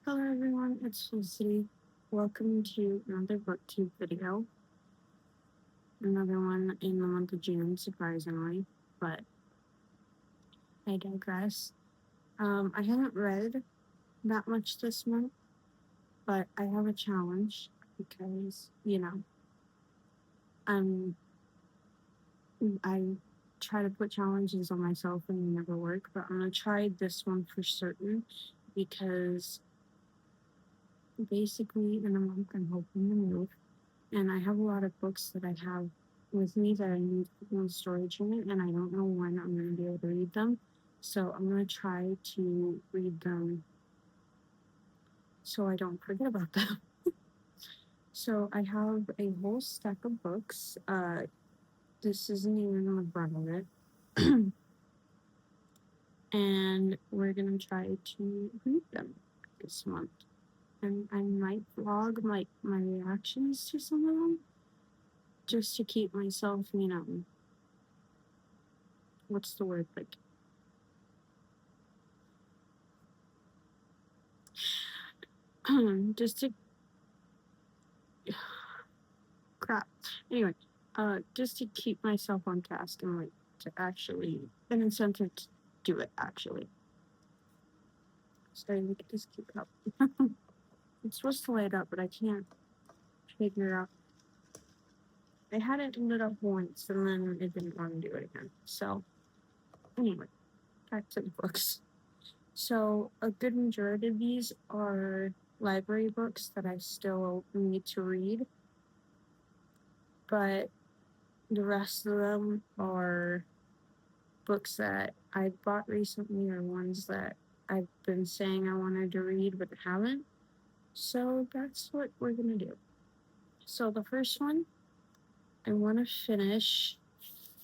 Hello everyone, it's Felicity. Welcome to another booktube video. Another one in the month of June, surprisingly, but I digress. I haven't read that much this month, but I have a challenge because, um, I try to put challenges on myself and they never work, but I'm gonna try this one for certain because basically in a month I'm hoping to move. And I have a lot of books that I have with me that I need to put in storage unit, and I don't know when I'm going to be able to read them. So I'm going to try to read them so I don't forget about them. So I have a whole stack of books. This isn't even the brunt of it. And we're going to try to read them this month. And I might vlog like my reactions to some of them just to keep myself, what's the word? Like, just to crap. Anyway, just to keep myself on task and like to actually an incentive to do it actually. So we could just keep it up. It's supposed to light up, but I can't figure out. I had it lit up once and then it didn't want to do it again. So anyway, back to the books. So a good majority of these are library books that I still need to read, but the rest of them are books that I bought recently or ones that I've been saying I wanted to read but haven't. So that's what we're going to do. So the first one, I want to finish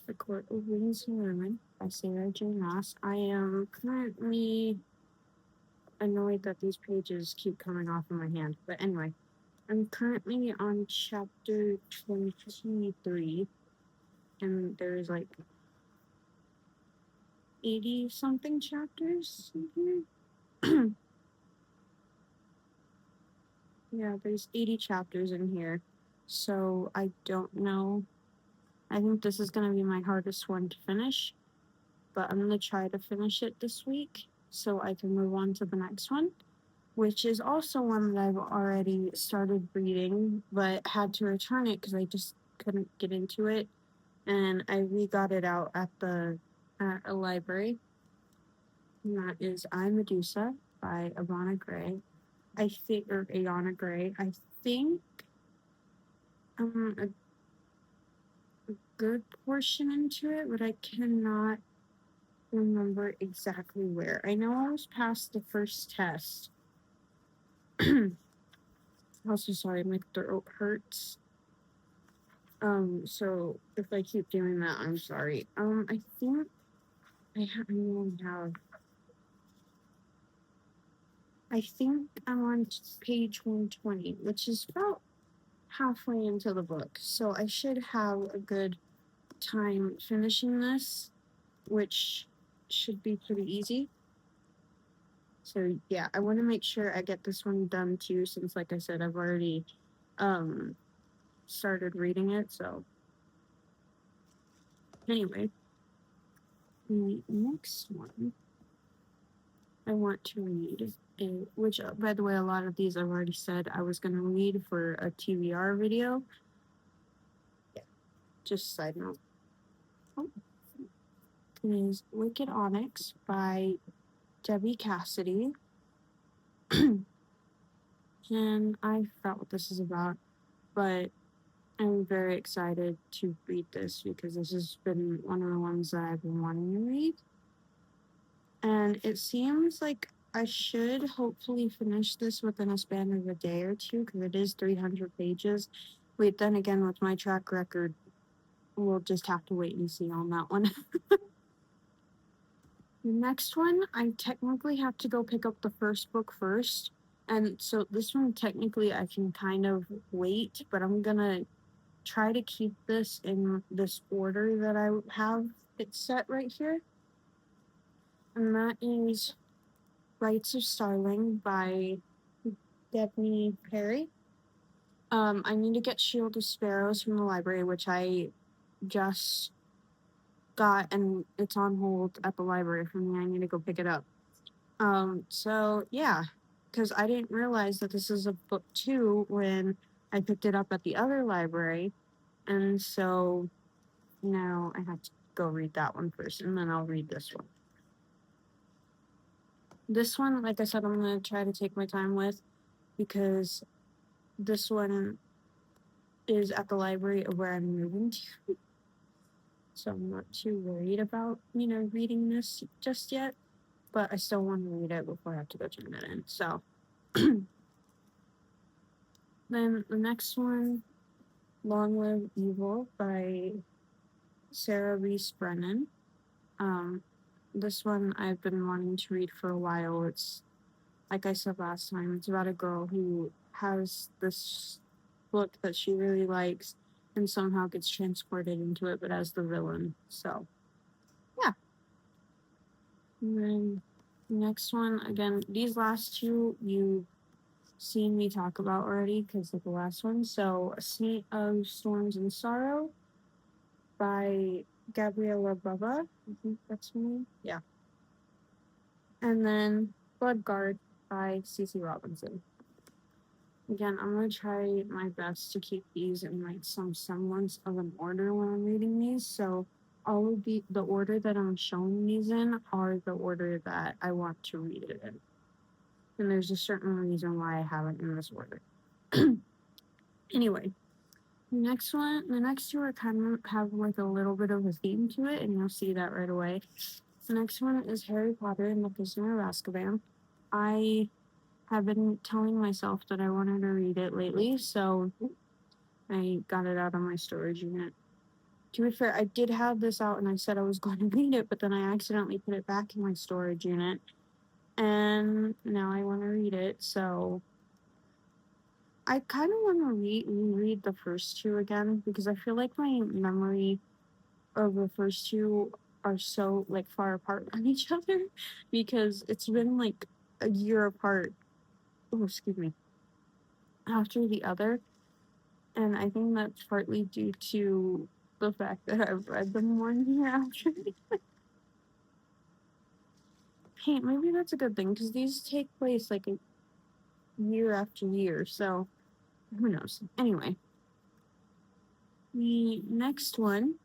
The Court of Winds and Ruin by Sarah J. Maas. I am currently annoyed that these pages keep coming off of my hand. But anyway, I'm currently on chapter 23, and there's like 80 something chapters in here. Yeah, there's 80 chapters in here. So I don't know. I think this is going to be my hardest one to finish, but I'm going to try to finish it this week so I can move on to the next one, which is also one that I've already started reading, but had to return it because I just couldn't get into it. And I re-got it out at a library. And that is I, Medusa by Ivana Gray. I think, or Ayana Gray. I think a good portion into it, but I cannot remember exactly where. I know I was past the first test. Also, sorry, my throat hurts. So if I keep doing that, I'm sorry. I think I think I'm on page 120, which is about halfway into the book. So I should have a good time finishing this, which should be pretty easy. So yeah, I want to make sure I get this one done too, since like I said, I've already started reading it. So anyway, the next one I want to read, which by the way, a lot of these I've already said I was going to read for a TBR video. Yeah, just side note. Oh, is Wicked Onyx by Debbie Cassidy. And I forgot what this is about, but I'm very excited to read this because this has been one of the ones that I've been wanting to read. And it seems like I should hopefully finish this within a span of a day or two because it is 300 pages. Wait, then again, with my track record, we'll just have to wait and see on that one. The next one, I technically have to go pick up the first book first. And so this one, technically, I can kind of wait, but I'm going to try to keep this in this order that I have it set right here. And that is Rites of Starling by Debney Perry. I need to get Shield of Sparrows from the library, which I just got, and it's on hold at the library for me. I need to go pick it up. So yeah, because I didn't realize that this is a book 2 when I picked it up at the other library, and so now I have to go read that one first, and then I'll read this one. This one, like I said, I'm gonna try to take my time with, because this one is at the library of where I'm moving to. So I'm not too worried about, reading this just yet, but I still want to read it before I have to go turn it in. So then the next one, Long Live Evil by Sarah Reese Brennan. This one I've been wanting to read for a while. It's, like I said last time, it's about a girl who has this book that she really likes and somehow gets transported into it, but as the villain. So, yeah. And then next one, again, these last two you've seen me talk about already because of the last one. So, A Saint of Storms and Sorrow by Gabriella Baba. I think that's her name. Yeah. And then Bloodguard by Cece Robinson. Again, I'm going to try my best to keep these in like some semblance of an order when I'm reading these. So all of the order that I'm showing these in are the order that I want to read it in. And there's a certain reason why I have it in this order. Anyway, the next two are kind of have like a little bit of a theme to it, and you'll see that right away. The next one is Harry Potter and the Prisoner of Azkaban. I have been telling myself that I wanted to read it lately, so I got it out of my storage unit. To be fair, I did have this out and I said I was going to read it, but then I accidentally put it back in my storage unit, and now I want to read it, so I kind of want to reread the first two again, because I feel like my memory of the first two are so like far apart from each other, because it's been like a year apart. Oh, excuse me. After the other, and I think that's partly due to the fact that I've read them 1 year after. Hey, maybe that's a good thing, because these take place like a year after year, so who knows. Anyway, the next one,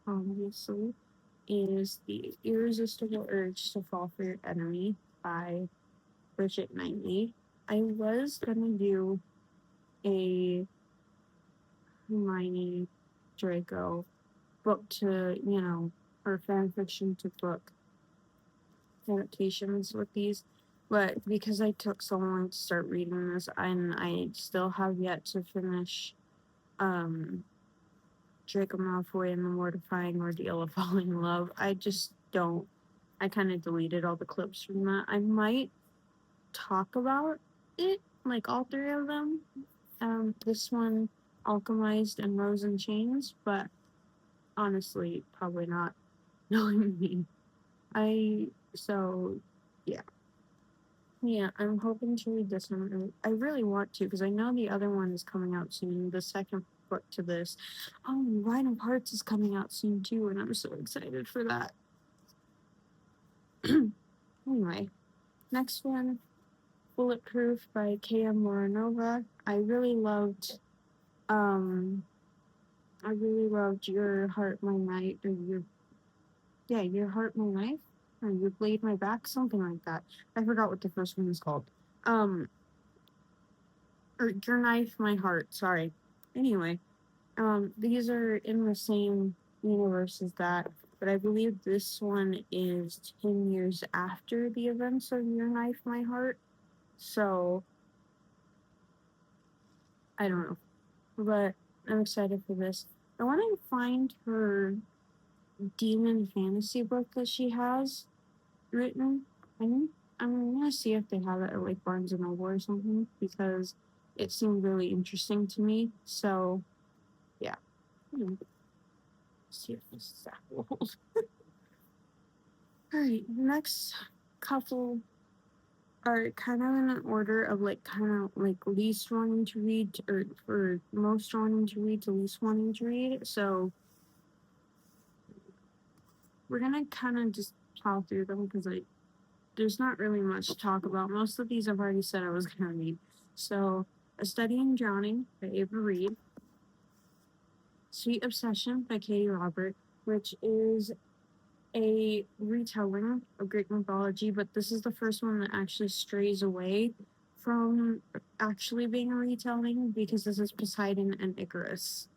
obviously, is The Irresistible Urge to Fall for Your Enemy by Bridget Knightley. I was gonna do a Hermione Draco book to, or fan fiction to book adaptations with these, but because I took so long to start reading this, and I still have yet to finish Draco Malfoy and the Mortifying Ordeal of Falling in Love, I just don't. I kind of deleted all the clips from that. I might talk about it, like all three of them. This one, Alchemized and Rose in Chains, but honestly, probably not, knowing me. Yeah. Yeah, I'm hoping to read this one. I really want to, because I know the other one is coming out soon. The second book to this. Oh, Rhine of Hearts is coming out soon too, and I'm so excited for that. Anyway, next one, Bulletproof by K.M. Moranova. I really loved Your Heart, My Knight, or Your Heart, My Knife, or You Blade, My Back, something like that. I forgot what the first one is called. Or Your Knife, My Heart, sorry. Anyway, these are in the same universe as that, but I believe this one is 10 years after the events of Your Knife, My Heart. So, I don't know. But I'm excited for this. I want to find her demon fantasy book that she has written. I'm gonna see if they have it at like Barnes and Noble or something, because it seemed really interesting to me. So, yeah. See if this is old. All right, next couple are kind of in an order of like kind of like least wanting to read or most wanting to read to least wanting to read. So we're gonna kind of just plow through them because like there's not really much to talk about. Most of these I've already said I was gonna read. So A Study in Drowning by Ava Reed, Sweet Obsession by Katie Robert, which is a retelling of Greek mythology, but this is the first one that actually strays away from actually being a retelling because this is Poseidon and Icarus.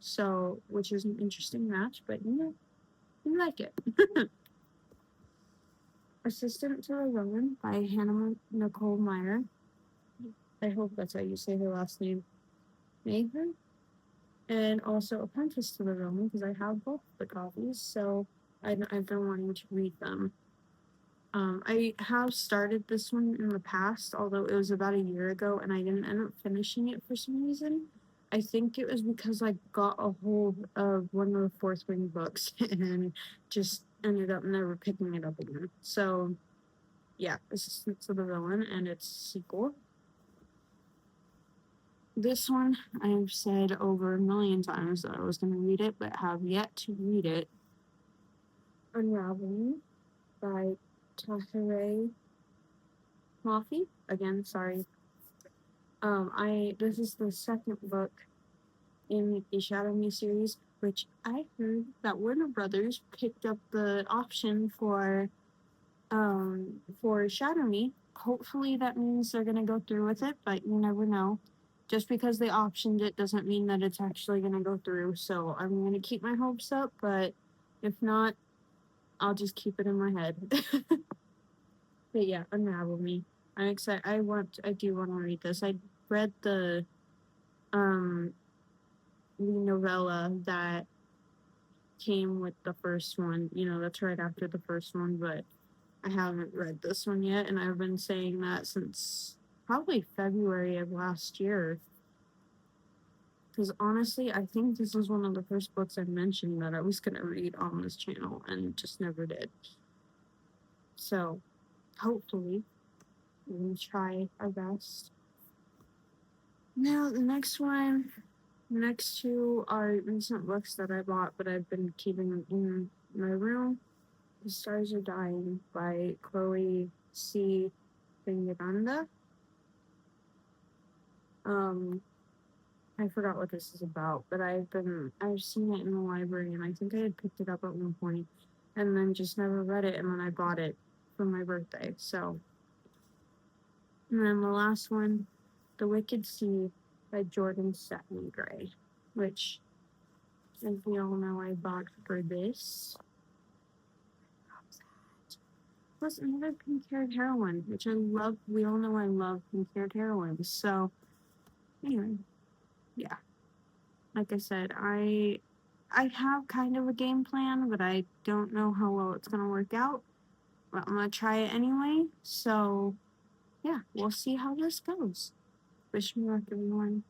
So, which is an interesting match, but you know, you like it. Assistant to a Woman by Hannah Nicole Meyer. I hope that's how you say her last name. Mayher? And also Apprentice to the Roman because I have both the copies, so I've been wanting to read them. I have started this one in the past, although it was about a year ago, and I didn't end up finishing it for some reason. I think it was because I got a hold of one of the Fourth Wing books and just ended up never picking it up again. So, yeah, Assistant to the Villain and its sequel. This one I've said over a million times that I was going to read it, but have yet to read it. Unraveling by Tahereh Mafi. Again, sorry. This is the second book in the Shadow Me series, which I heard that Warner Brothers picked up the option for Shadow Me. Hopefully that means they're gonna go through with it, but you never know. Just because they optioned it doesn't mean that it's actually gonna go through. So I'm gonna keep my hopes up, but if not, I'll just keep it in my head. But yeah, Unravel Me. I'm excited. I do want to read this. I read the um novella that came with the first one. You know, that's right after the first one, but I haven't read this one yet, and I've been saying that since probably February of last year. Because honestly, I think this was one of the first books I mentioned that I was going to read on this channel and just never did. So, hopefully, we'll try our best. Now, the next two are recent books that I bought, but I've been keeping in my room. The Stars Are Dying by Chloe C. Miranda. I forgot what this is about, but I've seen it in the library, and I think I had picked it up at one point, and then just never read it, and then I bought it for my birthday. So, and then the last one, The Wicked Sea by Jordan Stepney Gray, which, as we all know, I bought for this. Plus another pink-haired heroine, which I love. We all know I love pink-haired heroines. So, anyway, yeah. Like I said, I have kind of a game plan, but I don't know how well it's gonna work out. But I'm gonna try it anyway. So, yeah, we'll see how this goes. Wish me luck, everyone.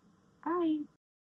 Bye.